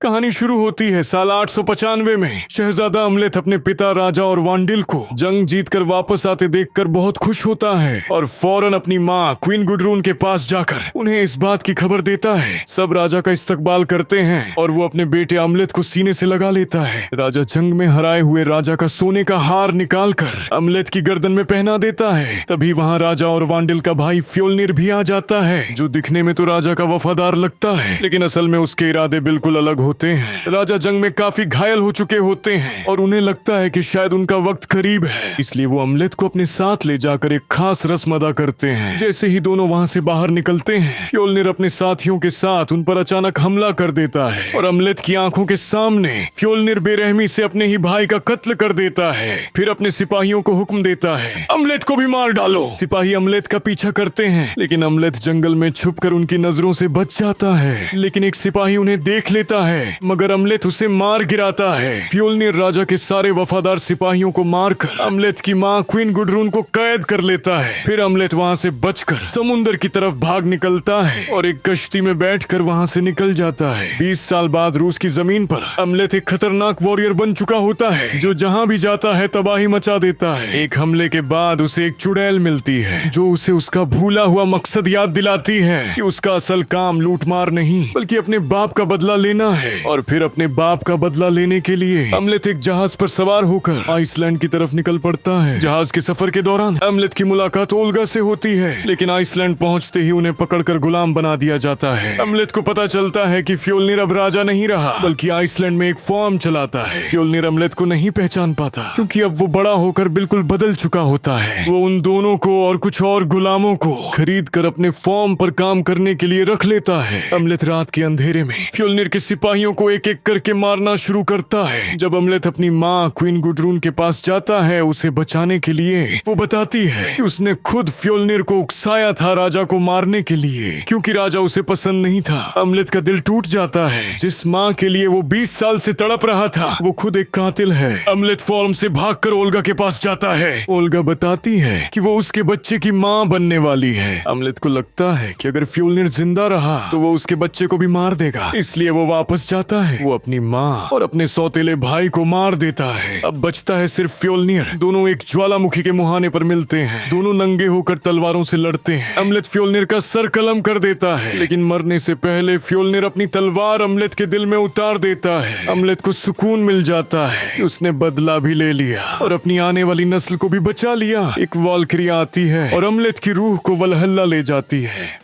कहानी शुरू होती है साल 895 में। शहजादा अमलेथ अपने पिता राजा और वांडिल को जंग जीतकर वापस आते देखकर बहुत खुश होता है और फौरन अपनी माँ क्वीन गुडरून के पास जाकर उन्हें इस बात की खबर देता है। सब राजा का इस्तकबाल करते हैं और वो अपने बेटे अमलेथ को सीने से लगा लेता है। राजा जंग में हराए हुए राजा का सोने का हार निकालकर अमलेथ की गर्दन में पहना देता है। तभी वहाँ राजा और वांडिल का भाई फ्योल्निर भी आ जाता है, जो दिखने में तो राजा का वफादार लगता है, लेकिन असल में उसके इरादे बिल्कुल अलग होते हैं। राजा जंग में काफी घायल हो चुके होते हैं और उन्हें लगता है कि शायद उनका वक्त करीब है, इसलिए वो अमलेथ को अपने साथ ले जाकर एक खास रस्म अदा करते हैं। जैसे ही दोनों वहाँ से बाहर निकलते हैं, फ्योल्निर अपने साथियों के साथ उन पर अचानक हमला कर देता है और अमलेथ की आंखों के सामने फ्योल्निर बेरहमी से अपने ही भाई का कत्ल कर देता है। फिर अपने सिपाहियों को हुक्म देता है, अमलेथ को भी मार डालो। सिपाही अमलेथ का पीछा करते हैं, लेकिन अमलेथ जंगल में छुपकर उनकी नजरों से बच जाता है। लेकिन एक सिपाही उन्हें देख लेता है, मगर अमलेथ उसे मार गिराता है। फ्योल्निर राजा के सारे वफादार सिपाहियों को मारकर अमलेथ की माँ क्वीन गुडरून को कैद कर लेता है। फिर अमलेथ वहाँ से बचकर समुंदर की तरफ भाग निकलता है और एक कश्ती में बैठकर वहाँ से निकल जाता है। 20 साल बाद रूस की जमीन पर अमलेथ एक खतरनाक वॉरियर बन चुका होता है, जो जहाँ भी जाता है तबाही मचा देता है। एक हमले के बाद उसे एक चुड़ैल मिलती है, जो उसे उसका भूला हुआ मकसद याद दिलाती है कि उसका असल काम लूटमार नहीं बल्कि अपने बाप का बदला लेना है। और फिर अपने बाप का बदला लेने के लिए अमलेथ एक जहाज पर सवार होकर आइसलैंड की तरफ निकल पड़ता है। जहाज के सफर के दौरान अमलेथ की मुलाकात ओल्गा से होती है, लेकिन आइसलैंड पहुंचते ही उन्हें पकड़कर गुलाम बना दिया जाता है। अमलेथ को पता चलता है कि फ्योल्निर अब राजा नहीं रहा, बल्कि आइसलैंड में एक फॉर्म चलाता है। फ्योल्निर अमलेथ को नहीं पहचान पाता, क्योंकि अब वो बड़ा होकर बिल्कुल बदल चुका होता है। वो उन दोनों को और कुछ और गुलामों को खरीद कर अपने फॉर्म पर काम करने के लिए रख लेता है। अमलेथ रात के अंधेरे में फ्योल्निर के सिपाहियों को एक एक करके मारना शुरू करता है। जब अमलेथ अपनी माँ क्वीन गुडरून के पास जाता है उसे बचाने के लिए, वो बताती है कि उसने खुद फ्योल्निर को उकसाया था राजा को मारने के लिए, क्योंकि राजा उसे पसंद नहीं था। अमलेथ का दिल टूट जाता है। जिस माँ के लिए वो 20 साल से तड़प रहा था, वो खुद एक कातिल है। अमलेथ फॉर्म से भागकर ओल्गा के पास जाता है। ओल्गा बताती है कि वो उसके बच्चे की माँ बनने वाली है। अमलेथ को लगता है कि अगर फ्योल्निर जिंदा रहा तो वो उसके बच्चे को भी मार देगा, इसलिए वो वापस जाता है। वो अपनी माँ और अपने सौतेले भाई को मार देता है। अब बचता है सिर्फ फ्योल्निर। दोनों एक ज्वालामुखी के मुहाने पर मिलते हैं। दोनों नंगे होकर तलवारों से लड़ते हैं। अमलेथ फ्योल्निर का सर कलम कर देता है, लेकिन मरने से पहले फ्योल्निर अपनी तलवार अमलेथ के दिल में उतार देता है। अमलेथ को सुकून मिल जाता है कि उसने बदला भी ले लिया और अपनी आने वाली नस्ल को भी बचा लिया। एक वॉल्किरी आती है और अमलेथ की रूह को वलहल्ला ले जाती है।